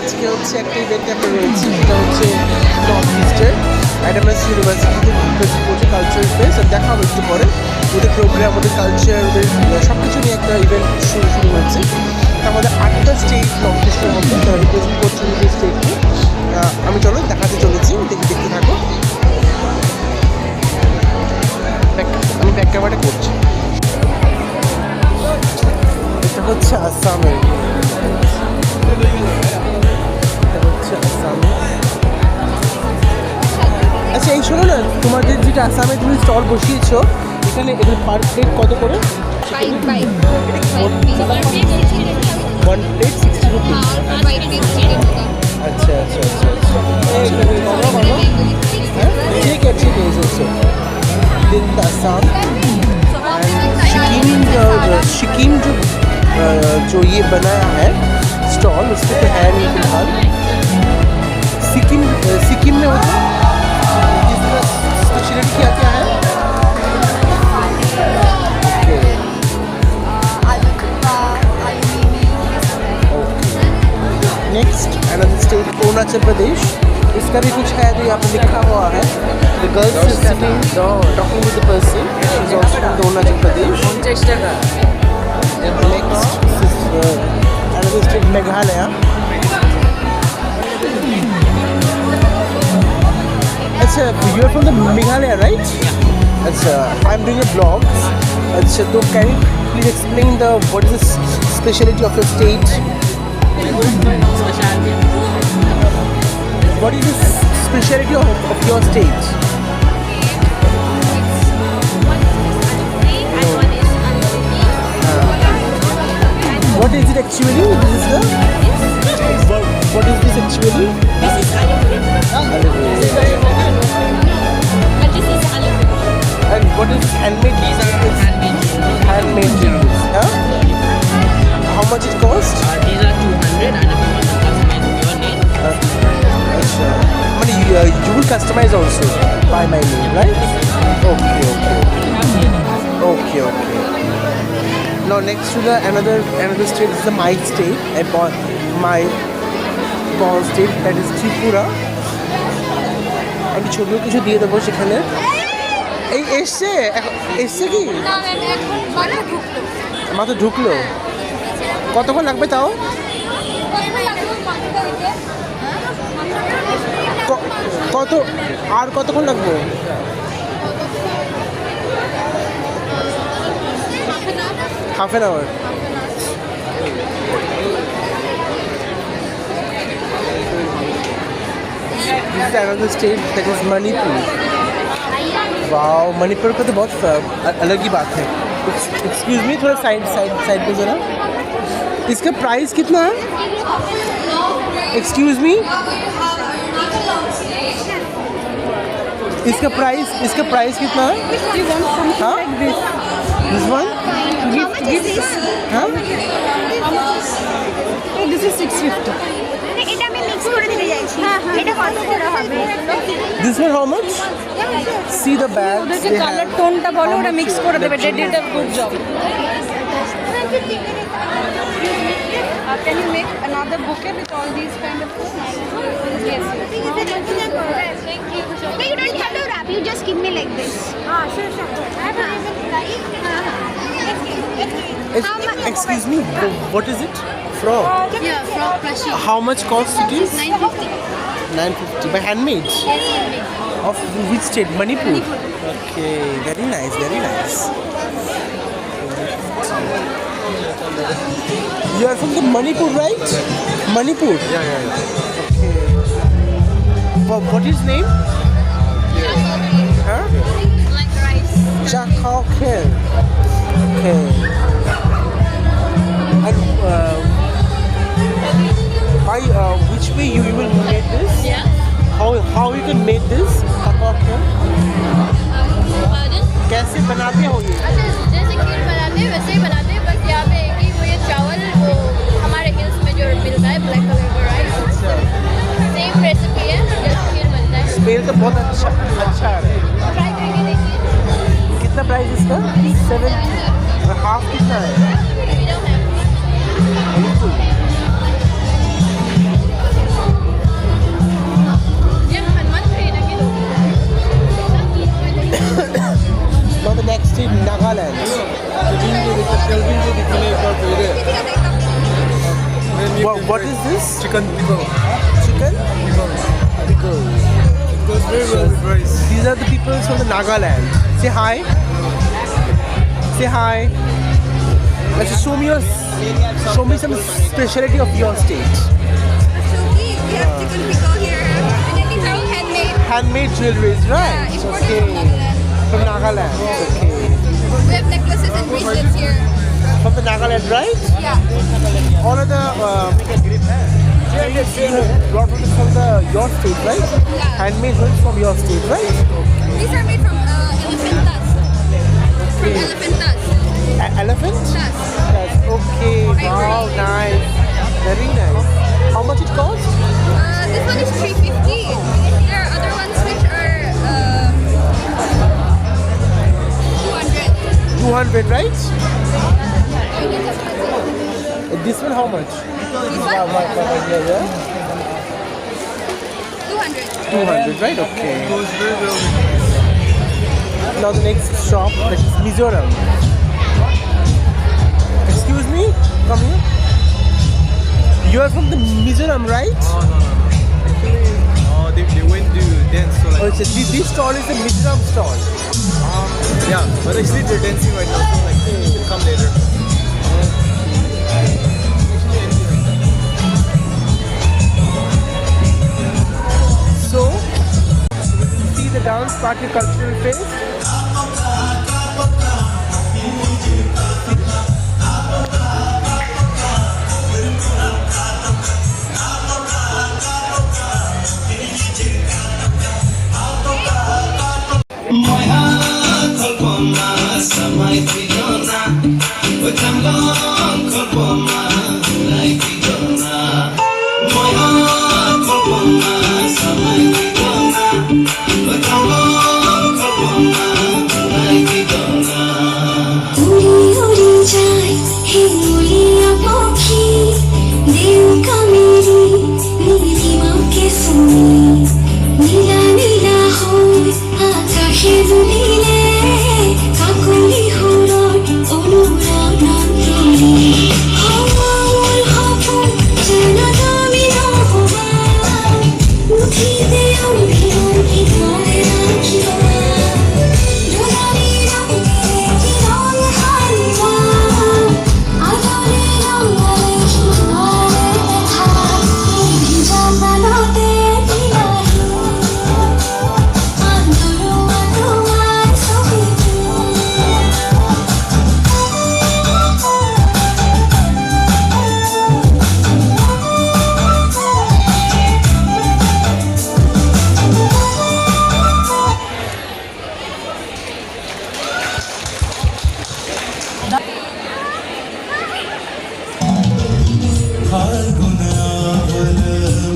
আজকে হচ্ছে একটা ইভেন্ট ক্যাম্পে রয়েছে, সেটা হচ্ছে নর্থ ইস্টের অ্যাডামাস ইউনিভার্সিটিতে করছে কালচারাল ফেস। আর দেখা হবে একটু পরে ওদের প্রোগ্রাম, ওদের কালচার, ওদের সব কিছু নিয়ে একটা ইভেন্ট শুরু হয়েছে। আমাদের 8টা স্টেট নর্থ ইস্টের মধ্যে রিপ্রেজেন্ট করছে নিজের স্টেটকে। আমি চলো দেখাতে চলেছি, দেখতে থাকো। আমি ব্যাক ক্যামেরাটা করছি। এটা হচ্ছে আসামের, আচ্ছা এই শোনো না, তোমাদের যেটা আসামে তুমি স্টল বসিয়েছো, এখানে পার প্লেট কত করে? 1 plate 60 রুপিস। अच्छा अच्छा अच्छा अच्छा ठीक है दोस्तों। दिन आसाम सिक्किम जो ये बनाया है स्टॉल, उसमें तो है नहीं फिलहाल। सिक्किम में होता है इसका स्पेशलिटी क्या क्या है? Next another state Arunachal Pradesh, इसका भी कुछ है जो यहाँ पे लिखा हुआ है। The girl is sitting talking with the person is also from Arunachal Pradesh. Next is another state Meghalaya. अच्छा, you are from the Meghalaya, right? अच्छा, I am doing a vlog. अच्छा, तो can you please explain what is the speciality of your state? What is the speciality of your state? What is it actually? This is the. What is this actually? This is And what is handmade? These are Handmade things. Huh? How much it cost? these are 200 and if you want to customize your name. Achha. I mean, you will customize also by my name, right? Okay. Now next to the another state is the my state, my born state, that is Tripura. আমি ছবিও কিছু দিয়ে দেবো সেখানে। এই এসছে কি মাত্র ঢুকলো? কতক্ষণ লাগবে তাও? কতক্ষণ লাগবে? half an hour. This is another state, that is Manipur. Wow, Manipur का तो बहुत अलग ही बात है। एक्सक्यूज मी, थोड़ा साइड पे जरा। इसका प्राइस कितना है? एक्सक्यूज मी, इसका प्राइस कितना है? हाँ, दिस वन हाँ, this is 650. এটা আমি মিক্স করে দিতে যাচ্ছি। এটা কত করে হবে? This one how much? See the bags. ওদের যে কালার টোনটা বলো ওটা মিক্স করে দেবে। They did a good job. Can you make another bouquet with all these kind of things? Yes. Thank you. No, you don't have to wrap. You just give me like this. Sure. I have even right. Excuse me, what is it? Frog. Yeah, frog plushie. How much cost it is? 950. 950 by handmade. Yes, handmade. Of which state? Manipur. Okay, very nice. You are from the Manipur, right? Manipur. Yeah. Okay. What is name? Huh? Like rice. Chakhaukher. Okay. And by which way you will make this? Yeah. How you can make this? Chakhaukher? Pardon? कैसे बनाते हो ये? अच्छा, जैसे खीर बनाते हैं वैसे ही बनाते हैं, बस यहाँ पे कि वो ये चावल वो हमारे हिल्स में जो मिलता है ब्लैक कलर का राइस, सेम रेसिपी है, जैसे खीर बनता है। स्मेल तो बहुत अच्छा है। ट्राई करके देखिए। कितना प्राइस इसका? 7 और हाफ कितना है? We don't have What is this? Chicken pickle. Chicken? Pickle. It goes very well with rice. These are the people from the Nagaland. Say hi. Say hi. Let's show me some specialty of your state. Suki, we have chicken pickle here. And then these are all handmade. Handmade jewelries, right? Yeah, imported from Nagaland. From Nagaland. Okay. We have necklaces and bracelets here. From the Nagaland, right? Yeah. All of the brought from your state, right? Yeah. Handmade ones from your state, right? These are made from elephant tusk. From elephant tusk. Elephant? Tusk. Yes. Okay. Wow, nice. Very nice. How much it costs? This one is 350. There are other ones which are 200. 200, right? This one how much? This one? Yeah. 200. 200, right? Okay. It goes very well. Now the next shop, that is Mizoram. Excuse me? Come here. You are from the Mizoram, right? No. Actually, they went to dance. So Oh, like, this stall is the Mizoram stall. yeah. But actually they're dancing right now. So like, you can come later. So, see the dance party cultural fest. উড়ি উড়ি যায় হে উড়িয়া পাখি দিন কামেরি নীলিমাকে শুনি নীলা নীলা হয় আকাশে দুলিলে কাকলি হুরট অনুরাগ নামে হাওয়ার হাফুন যেন দামি নহবা উঠিতে অভিমান ভিতরে রাখিবা फाल्गुनावल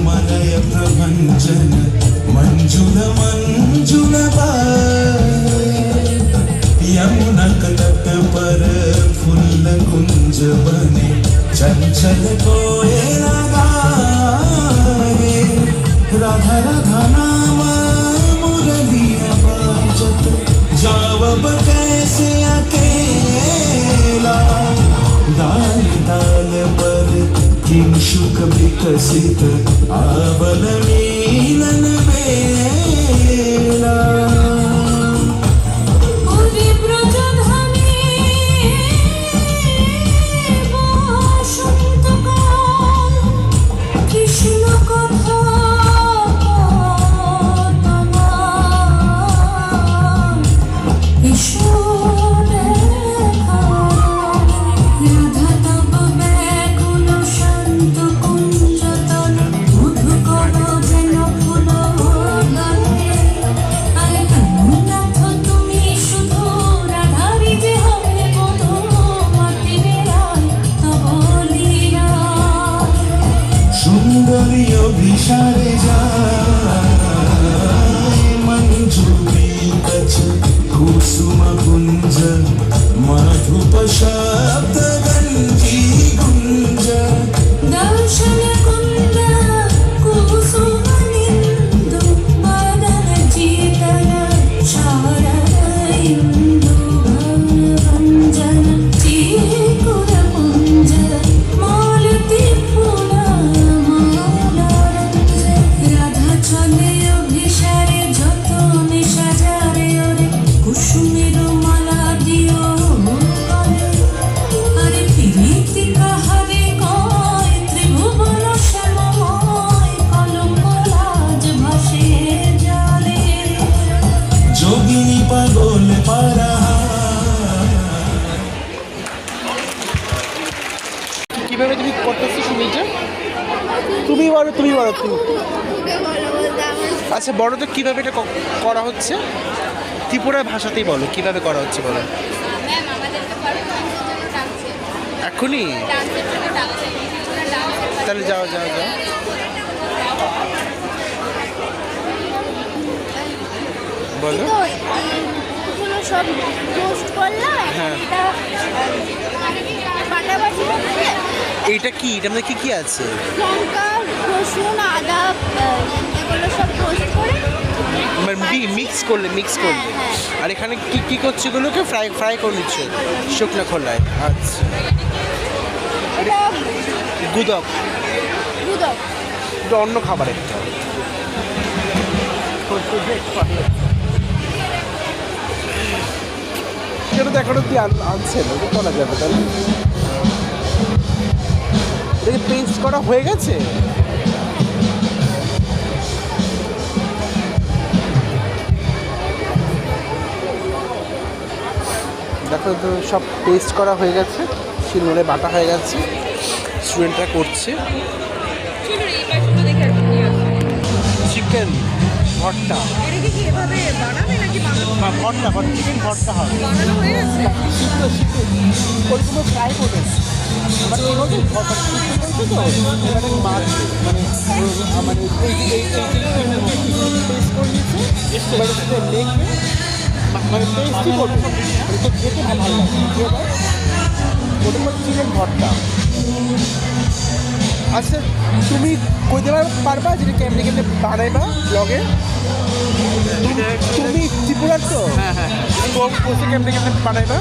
मलय प्रभञ्जन मञ्जुल मञ्जुल यमुना तट पर फूल कुंज बने चंचल कोयला गाए राधा राधा नाम मुरलिया बाजत जावब कैसे अकेला दाल दाल पर किंशुक विकसित आवल मीलन बेला কৃষ্ণ কথা রাধা তব ব্যাকুল শান্ত কুঞ্জতন মধুকর বলো তুমি আচ্ছা বলো তো কীভাবে এটা করা হচ্ছে ত্রিপুরা ভাষাতেই বলো কীভাবে করা হচ্ছে বলো ম্যাম আমাদেরকে পারফরমেন্সের জন্য ডাকছে এখনই ডান্সের জন্য ডাকছে তাহলে যাও বলো তো এগুলো সব পোস্ট করলাম হ্যাঁ। এটা পাটাবাটি হচ্ছে এইটা কি এটার মধ্যে কি আছে লঙ্কা রসুন আদা এগুলো সব পোস্ট করে মানে মিক্স করলে হ্যাঁ। আর এখানে কি করছে এগুলোকে ফ্রাই করে নিচ্ছে শুকনো খোলায় আচ্ছা এটা গুদক দুধক এটা অন্য খাবার একটা সেটা তো এখন অব্দি আনছে না ওটা করা যাবে তাহলে এটা পেস্ট করা হয়ে গেছে দেখো তো সব পেস্ট করা হয়ে গেছে শিলনোড়ে বাটা হয়ে গেছে স্টুডেন্টরা করছে চিকেন ভর্তা ভর্তা চিকেন ভর্তা হবে সিদ্ধ ওইগুলো ফ্রাই করবে এবার কি বলছে ভর্তা সিদ্ধ করছে তো এবারে মাছ মানে পেস্ট করে নিচ্ছে এবার মেখে মানে পেস্টই করবে তো খেতে ভালো লাগে ওটা হচ্ছে চিকেন ভর্তা আচ্ছা তুমি কইতে পারবা যেটা কেমনি কেমনি বানাইবা ব্লগে তুমি ত্রিপুরার তো হ্যাঁ কোথায় কেমনি কেমনি বানাইবা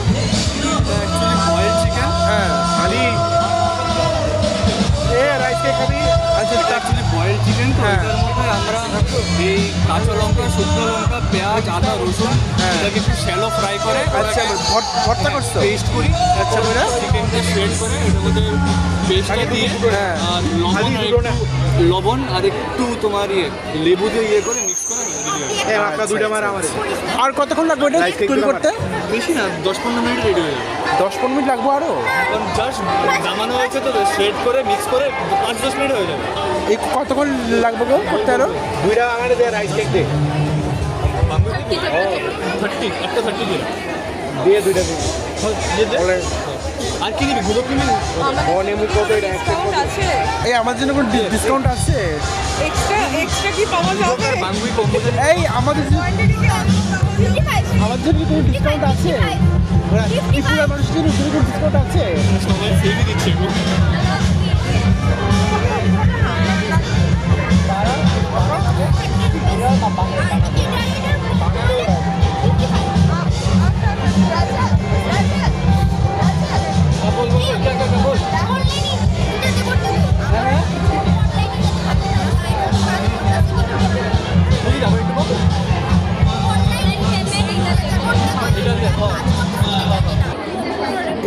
অ্যাকচুয়ালি বয়েল চিকেন হ্যাঁ খালি রাইস কেক খাবি আচ্ছা এটা অ্যাকচুয়ালি বয়েল চিকেন তো হ্যাঁ। এটার মধ্যে আমরা এই কাঁচা লঙ্কা শুকনো লঙ্কা পেঁয়াজ আদা রসুন হ্যাঁ। এটাকে একটু শ্যালো ফ্রাই করে আচ্ছা ভর্তা করছো পেস্ট করি আচ্ছা, তারপরে ওটা? চিকেনটা শ্রেড করে এটার মধ্যে পেস্টটা খালি দিয়ে দুটো, হ্যাঁ। আর লবণ আর একটু তোমার লেবু দিয়ে করে মিক্স করে আর কতক্ষণ লাগবে এটা তৈরি করতে বেশি না 10-15 মিনিট রেডি হয়ে যাবে 10-15 মিনিট লাগবে আরো কারণ জাস্ট নামানো হয়েছে তো শ্রেড করে মিক্স করে 5-10 মিনিট হয়ে যাবে এই কতক্ষণ লাগবে গো করতে আরো 30 একটা 30 দিয়ে আর কি নিবি গুলো কিনবি এই আমার জন্য কোনো ডিসকাউন্ট আছে এক্সট্রা কি পাওয়া যাবে বাঙ্গুই কম্বো এই আমাদের জন্য কোনো ডিসকাউন্ট আছে ত্রিপুরার মানুষের জন্য কোনো ডিসকাউন্ট আছে সবাই সেভই দিচ্ছে গো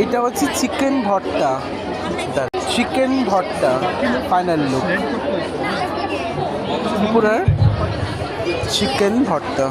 এটা হচ্ছে চিকেন ভর্তা ফাইনাল লুক ত্রিপুরার চিকেন ভর্তা